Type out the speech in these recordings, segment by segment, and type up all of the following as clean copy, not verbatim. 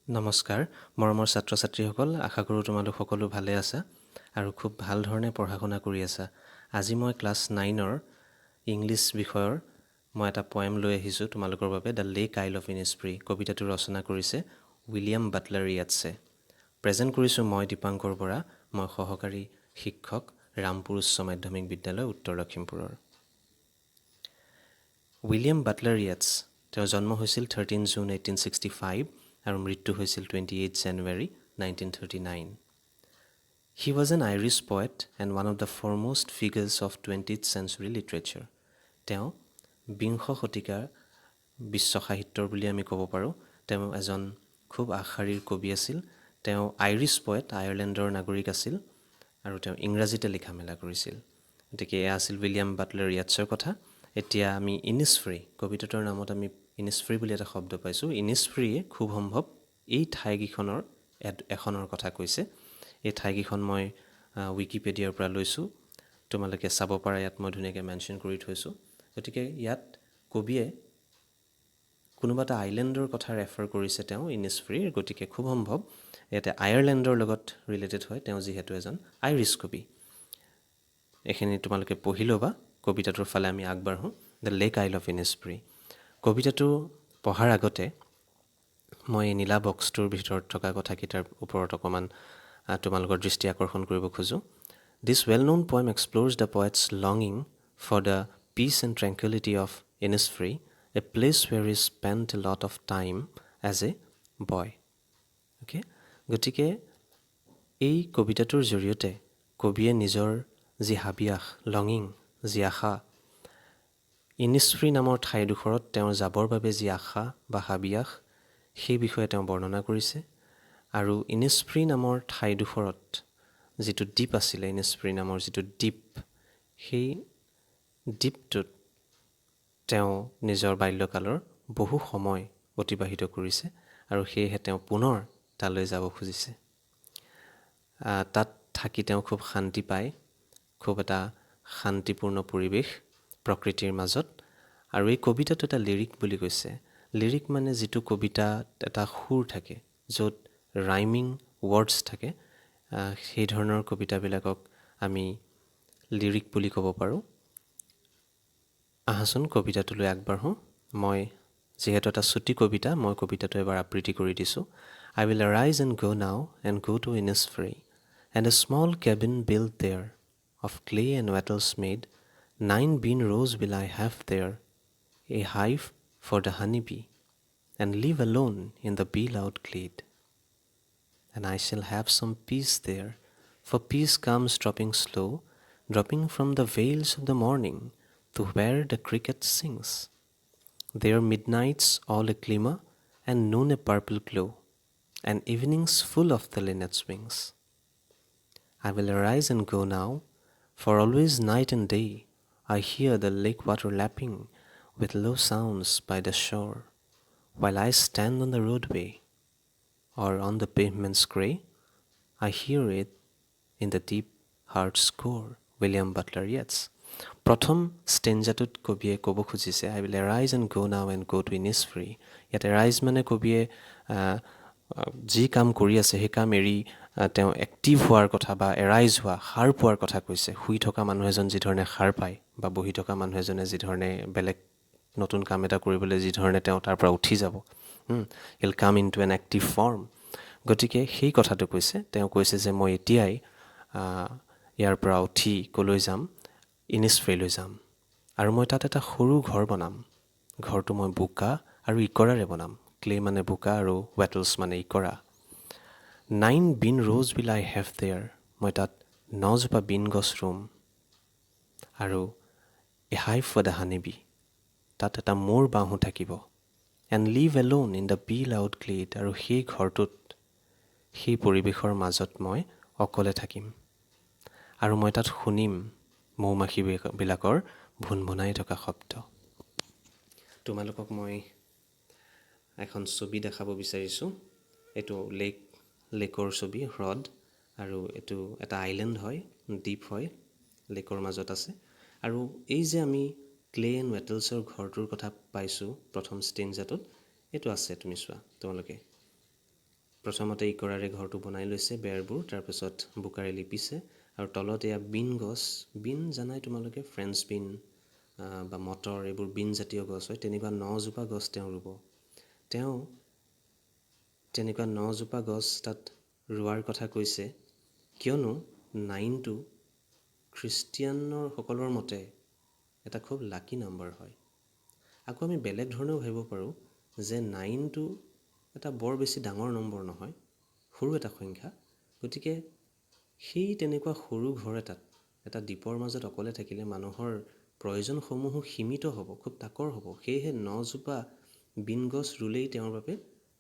নমস্কাৰ মৰমৰ ছাত্ৰ ছাত্ৰীসকল, আশা কৰোঁ তোমালোক সকলো ভালে আছা আৰু খুব ভাল ধৰণে পঢ়া শুনা কৰি আছা। আজি মই ক্লাছ 9ৰ ইংলিছ বিষয়ৰ মই এটা পয়েম লৈ আহিছোঁ তোমালোকৰ বাবে। দ্য লেক আইল অফ ইনিছফ্ৰী কবিতাটো ৰচনা কৰিছে উইলিয়াম বাটলাৰ য়াটছে। প্ৰেজেণ্ট কৰিছোঁ মই দীপাংকৰ বৰা, মই সহকাৰী শিক্ষক, ৰামপুৰ উচ্চ মাধ্যমিক বিদ্যালয়, উত্তৰ লখিমপুৰৰ। উইলিয়াম বাটলাৰ য়াটছ, তেওঁৰ জন্ম হৈছিল 13 জুন 1865 আৰু মৃত্যু হৈছিল 28 জানুৱাৰী 1939। He was an Irish poet and one of the foremost figures of 20th century literature. তেওঁ বিংশ শতিকাৰ বিশ্ব সাহিত্যৰ বুলি আমি ক'ব পাৰোঁ। তেওঁ এজন খুব আগশাৰীৰ কবি আছিল। তেওঁ আইৰিছ পয়েট, আয়াৰলেণ্ডৰ নাগৰিক আছিল আৰু তেওঁ ইংৰাজীতে লিখা মেলা কৰিছিল। গতিকে এয়া আছিল উইলিয়াম বাটলাৰ য়াটছৰ কথা। এতিয়া আমি ইনিছফ্ৰী, কবিতাটোৰ নামত আমি ইনিছফ্ৰী বুলি এটা শব্দ পাইছোঁ। ইনিছফ্ৰীয়ে খুব সম্ভৱ এই ঠাইকেইখনৰ এখনৰ কথা কৈছে। এই ঠাইকেইখন মই উইকিপিডিয়াৰ পৰা লৈছোঁ, তোমালোকে চাব পাৰা। ইয়াত মই ধুনীয়াকৈ মেনশ্যন কৰি থৈছোঁ। গতিকে ইয়াত কবিয়ে কোনোবা এটা আইলেণ্ডৰ কথা ৰেফাৰ কৰিছে তেওঁ ইনিছফ্ৰীৰ, গতিকে খুব সম্ভৱ ইয়াতে আয়াৰলেণ্ডৰ লগত ৰিলেটেড হয়, তেওঁ যিহেতু এজন আইৰিছ কবি। এইখিনি তোমালোকে পঢ়ি ল'বা। কবিতাটোৰ ফালে আমি আগবাঢ়োঁ। দ্য লেক আইল অফ ইনিছফ্ৰী। কবিতাটো পঢ়াৰ আগতে মই নীলা বক্সটোৰ ভিতৰত থকা কথাকেইটাৰ ওপৰত অকণমান তোমালোকৰ দৃষ্টি আকৰ্ষণ কৰিব খোজোঁ। This well known poem explores the poet's লঙিং for the peace and tranquillity of Innisfree, a place where he spent a lot of time as a boy. Okay, গতিকে এই কবিতাটোৰ জৰিয়তে কবিয়ে নিজৰ যি হাবিয়াস, লঙিং, যি আশা, ইনিছফ্ৰী নামৰ ঠাইডোখৰত তেওঁৰ যাবৰ বাবে যি আশা বা হাবিয়াস, সেই বিষয়ে তেওঁ বৰ্ণনা কৰিছে। আৰু ইনিছফ্ৰী নামৰ ঠাইডোখৰত যিটো দ্বীপ আছিলে, ইনিছফ্ৰী নামৰ যিটো দ্বীপ, সেই দ্বীপটোত তেওঁ নিজৰ বাল্যকালৰ বহু সময় অতিবাহিত কৰিছে আৰু সেয়েহে তেওঁ পুনৰ তালৈ যাব খুজিছে। তাত থাকি তেওঁ খুব শান্তি পায়, খুব এটা শান্তিপূৰ্ণ পৰিৱেশ প্ৰকৃতিৰ মাজত। আৰু এই কবিতাটো এটা লিৰিক বুলি কৈছে। লিৰিক মানে যিটো কবিতাত এটা সুৰ থাকে, য'ত ৰাইমিং ৱৰ্ডছ থাকে, সেই ধৰণৰ কবিতাবিলাকক আমি লিৰিক বুলি ক'ব পাৰোঁ। আহাচোন কবিতাটোলৈ আগবাঢ়োঁ। মই যিহেতু এটা চুটি কবিতা, মই কবিতাটো এবাৰ আবৃত্তি কৰি দিছোঁ। I will arise and go now and go to Innisfree, and a small cabin built there of clay and wattles made. 9 bean rows will I have there, a hive for the honeybee, and live alone in the bee-loud glade. And I shall have some peace there, for peace comes dropping slow, dropping from the vales of the morning to where the cricket sings. There midnights all a glimmer, and noon a purple glow, and evenings full of the linnet's wings. I will arise and go now, for always night and day I hear the lake water lapping with low sounds by the shore, while I stand on the roadway or on the pavement's grey, I hear it in the deep heart's core. William Butler Yeats. প্ৰথম ষ্টেঞ্জাটোত কবিয়ে ক'ব খুজিছে I will arise and go now and go to Innisfree. ইয়াত arise মানে কবিয়ে যি কাম কৰি আছে সেই কাম এৰি তেওঁ এক্টিভ হোৱাৰ কথা বা এৰাইজ হোৱা, সাৰ পোৱাৰ কথা কৈছে। শুই থকা মানুহ এজন যিধৰণে সাৰ পায় বা বহি থকা মানুহ এজনে যিধৰণে বেলেগ নতুন কাম এটা কৰিবলৈ যিধৰণে তেওঁ তাৰ পৰা উঠি যাব, he'll come into an active form. গতিকে সেই কথাটো কৈছে। তেওঁ কৈছে যে মই এতিয়াই ইয়াৰ পৰা উঠি ক'লৈ যাম, ইনিছফ্ৰীলৈ যাম, আৰু মই তাত এটা সৰু ঘৰ বনাম। ঘৰটো মই বোকা আৰু ইকৰাৰে বনাম। ক্লে মানে বোকা আৰু ৱেটলছ মানে ইকৰা। 9 bean rows will I have there, মই তাত 9জোপা বিন গছ ৰুম। আৰু a hive for the honeybee, তাত এটা মৌৰ বাঁহো থাকিব। and live alone in the bee-loud glade, আৰু সেই ঘৰটোত, সেই পৰিৱেশৰ মাজত মই অকলে থাকিম আৰু মই তাত শুনিম মৌমাখিবিলাকৰ ভুনভুনাই থকা শব্দ। তোমালোকক মই এখন ছবি দেখাব বিচাৰিছোঁ। এইটো লেকৰ ছবি, হ্ৰদ, আৰু এইটো এটা আইলেণ্ড হয়, দ্বীপ হয়, লেকৰ মাজত আছে। আৰু এই যে আমি ক্লে এণ্ড ৱেটলছৰ ঘৰটোৰ কথা পাইছোঁ প্ৰথম ষ্টেঞ্জাটোত, এইটো আছে, তুমি চোৱা তোমালোকে প্ৰথমতে ইকৰাৰে ঘৰটো বনাই লৈছে বেৰবোৰ, তাৰপিছত বোকাৰে লিপিছে আৰু তলত এয়া বিন গছ, বিন জানাই তোমালোকে, ফ্ৰেঞ্চ বিন বা মটৰ, এইবোৰ বিন জাতীয় গছ হয়। তেনেকুৱা 9জোপা গছ তেওঁ ৰুব। তেওঁ তেনেকুৱা 9জোপা গছ তাত ৰোৱাৰ কথা কৈছে, কিয়নো 9টো খ্ৰীষ্টিয়ানৰ সকলৰ মতে এটা খুব লাকি নাম্বাৰ হয়। আকৌ আমি বেলেগ ধৰণেও ভাবিব পাৰোঁ যে 9টো এটা বৰ বেছি ডাঙৰ নম্বৰ নহয়, সৰু এটা সংখ্যা। গতিকে সেই তেনেকুৱা সৰু ঘৰ এটাত, এটা দ্বীপৰ মাজত অকলে থাকিলে মানুহৰ প্ৰয়োজনসমূহো সীমিত হ'ব, খুব তাকৰ হ'ব। সেয়েহে 9জোপা বিন গছ ৰুলেই তেওঁৰ বাবে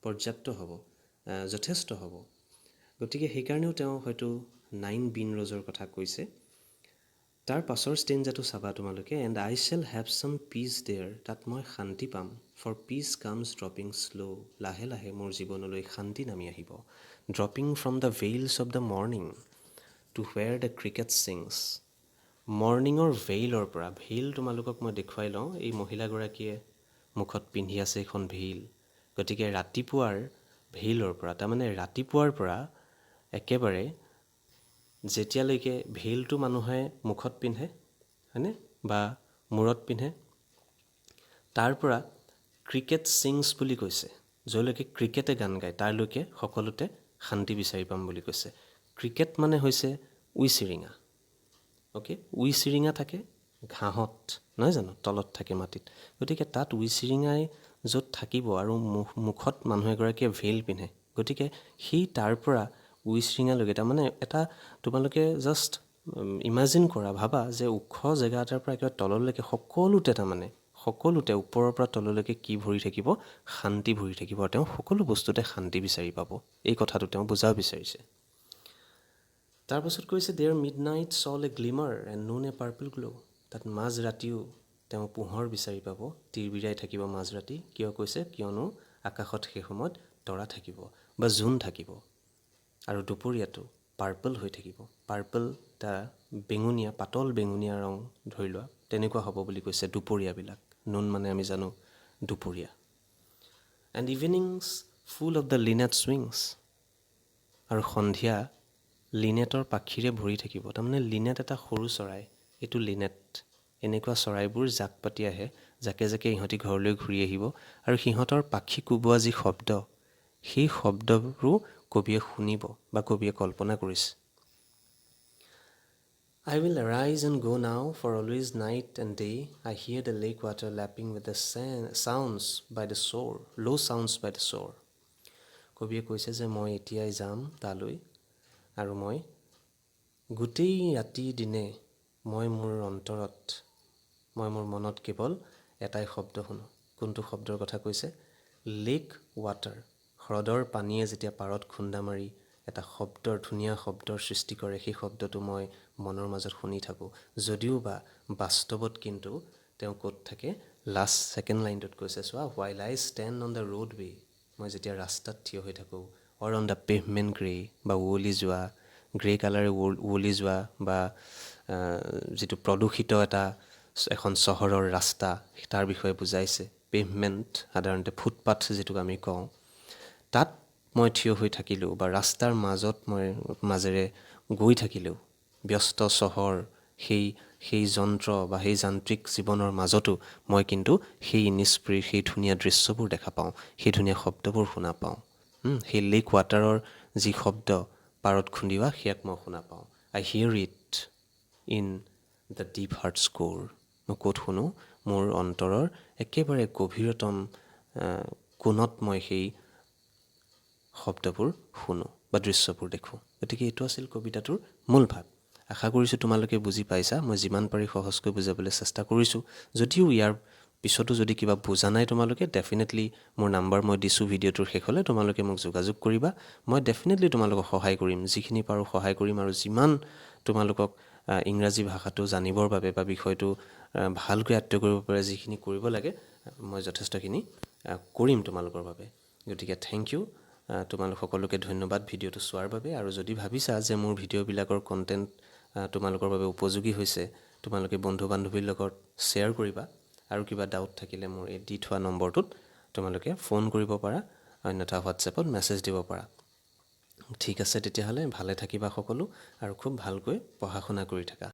পৰ্যাপ্ত হ'ব, যথেষ্ট হ'ব। গতিকে সেইকাৰণেও তেওঁ হয়তো 9 বিন ৰজৰ কথা কৈছে। তাৰ পাছৰ ষ্টেঞ্জাটো চাবা তোমালোকে, and I shall have some peace there, তাত মই শান্তি পাম। For peace comes dropping slow', লাহে লাহে মোৰ জীৱনলৈ শান্তি নামি আহিব। Dropping from the veils of the morning to where the cricket sings. মৰ্ণিঙৰ ভেইলৰ পৰা, ভেইল তোমালোকক মই দেখুৱাই লওঁ, এই মহিলাগৰাকীয়ে মুখত পিন্ধি আছে এখন ভেইল। গতিকে ৰাতিপুৱাৰ ভেইলৰ পৰা, তাৰমানে ৰাতিপুৱাৰ পৰা একেবাৰে যেতিয়ালৈকে ভেইলটো মানুহে মুখত পিন্ধে হয়নে, বা মূৰত পিন্ধে, তাৰ পৰা ক্ৰিকেট ছিংছ বুলি কৈছে, য'লৈকে ক্ৰিকেটে গান গায় তাৰলৈকে সকলোতে শান্তি বিচাৰি পাম বুলি কৈছে। ক্ৰিকেট মানে হৈছে উইচিৰিঙা। অ'কে, উইচিৰিঙা থাকে ঘাঁহত, নহয় জানো, তলত থাকে মাটিত। গতিকে তাত উইচিৰিঙাই য'ত থাকিব আৰু মুখত মানুহ এগৰাকীয়ে ভেইল পিন্ধে, গতিকে সেই তাৰ পৰা উইচিৰিঙালৈকে, তাৰমানে এটা তোমালোকে জাষ্ট ইমাজিন কৰা, ভাবা যে ওখ জেগা এটাৰ পৰা একেবাৰে তললৈকে সকলোতে, তাৰমানে সকলোতে ওপৰৰ পৰা তললৈকে কি ভৰি থাকিব, শান্তি ভৰি থাকিব। আৰু তেওঁ সকলো বস্তুতে শান্তি বিচাৰি পাব, এই কথাটো তেওঁ বুজাব বিচাৰিছে। তাৰপাছত কৈছে দেয়াৰ মিড নাইট চল এ গ্লিমাৰ এণ্ড নুন এ পাৰ্পল গ্ল', তাত মাজ ৰাতিও তেওঁ পোহৰ বিচাৰি পাব, তিৰবিৰাই থাকিব মাজৰাতি। কিয় কৈছে, কিয়নো আকাশত সেই সময়ত তৰা থাকিব বা জোন থাকিব, আৰু দুপৰীয়াটো পাৰ্পল হৈ থাকিব। পাৰ্পল এটা বেঙুনীয়া, পাতল বেঙুনীয়া ৰং ধৰি লোৱা, তেনেকুৱা হ'ব বুলি কৈছে দুপৰীয়াবিলাক। নুন মানে আমি জানো দুপৰীয়া। And evenings full of the linnet's ছুইংছ, আৰু সন্ধিয়া লিনেটৰ পাখিৰে ভৰি থাকিব। তাৰমানে লিনেট এটা সৰু চৰাই, এইটো লিনেট। এনেকুৱা চৰাইবোৰ জাক পাতি আহে, জাকে জাকে ইহঁতি ঘৰলৈ ঘূৰি আহিব, আৰু সিহঁতৰ পাখি কোবোৱা যি শব্দ, সেই শব্দবোৰো কবিয়ে শুনিব বা কবিয়ে কল্পনা কৰিছে। I will arise and go now, for always night and day I hear the lake water lapping with the sounds by the shore, low sounds by the shore. কবিয়ে কৈছে যে মই এতিয়াই যাম তালৈ, আৰু মই গোটেই ৰাতি দিনে মই মোৰ অন্তৰত, মই মোৰ মনত কেৱল এটাই শব্দ শুনো। কোনটো শব্দৰ কথা কৈছে? লেক ৱাটাৰ, হ্ৰদৰ পানীয়ে যেতিয়া পাৰত খুন্দা মাৰি এটা শব্দৰ, ধুনীয়া শব্দৰ সৃষ্টি কৰে, সেই শব্দটো মই মনৰ মাজত শুনি থাকোঁ। যদিও বা বাস্তৱত কিন্তু তেওঁ ক'ত থাকে, লাষ্ট ছেকেণ্ড লাইনটোত কৈছে চোৱা, while I stand on the roadway, মই যেতিয়া ৰাস্তাত থিয় হৈ থাকোঁ, or on the pavement grey, বা উৱলি যোৱা গ্ৰে কালাৰে উৱলি যোৱা, বা যিটো প্ৰদূষিত এখন চহৰৰ ৰাস্তা, তাৰ বিষয়ে বুজাইছে। পেভমেণ্ট সাধাৰণতে ফুটপাথ যিটোক আমি কওঁ, তাত মই থিয় হৈ থাকিলেও বা ৰাস্তাৰ মাজেৰে গৈ থাকিলেও, ব্যস্ত চহৰ, সেই যন্ত্ৰ বা সেই যান্ত্ৰিক জীৱনৰ মাজতো মই কিন্তু সেই নিষ্প্ৰিয়, সেই ধুনীয়া দৃশ্যবোৰ দেখা পাওঁ, সেই ধুনীয়া শব্দবোৰ শুনা পাওঁ। সেই লেক ৱাটাৰৰ যি শব্দ পাৰত খুন্দিওৱা, সেয়াক মই শুনা পাওঁ। I hear it in the deep heart's core, মই ক'ত শুনো? মোৰ অন্তৰৰ একেবাৰে গভীৰতম কোণত মই সেই শব্দবোৰ শুনো বা দৃশ্যবোৰ দেখোঁ। গতিকে এইটো আছিল কবিতাটোৰ মূল ভাৱ। আশা কৰিছোঁ তোমালোকে বুজি পাইছা। মই যিমান পাৰি সহজকৈ বুজাবলৈ চেষ্টা কৰিছোঁ। যদিও ইয়াৰ পিছতো যদি কিবা বুজা নাই তোমালোকে, ডেফিনেটলি মোৰ নাম্বাৰ মই দিছোঁ ভিডিঅ'টোৰ শেষলৈ, তোমালোকে মোক যোগাযোগ কৰিবা। মই ডেফিনেটলি তোমালোকক সহায় কৰিম, যিখিনি পাৰোঁ সহায় কৰিম, আৰু যিমান তোমালোকক ইংৰাজী ভাষাটো জানিবৰ বাবে বা বিষয়টো ভালকৈ আয়ত্ব কৰিব পাৰে যিখিনি কৰিব লাগে, মই যথেষ্টখিনি কৰিম তোমালোকৰ বাবে। গতিকে থেংক ইউ, তোমালোক সকলোকে ধন্যবাদ ভিডিঅ'টো চোৱাৰ বাবে। আৰু যদি ভাবিছা যে মোৰ ভিডিঅ'বিলাকৰ কণ্টেণ্ট তোমালোকৰ বাবে উপযোগী হৈছে, তোমালোকে বন্ধু বান্ধৱীৰ লগত শ্বেয়াৰ কৰিবা। আৰু কিবা ডাউট থাকিলে মোৰ এই দি থোৱা নম্বৰটোত তোমালোকে ফোন কৰিব পাৰা, অন্যথা হোৱাটছএপত মেছেজ দিব পাৰা। ঠিক আছে তেতিয়াহ'লে ভালে থাকিবা সকলো আৰু খুব ভালকৈ পঢ়া শুনা কৰি থাকা।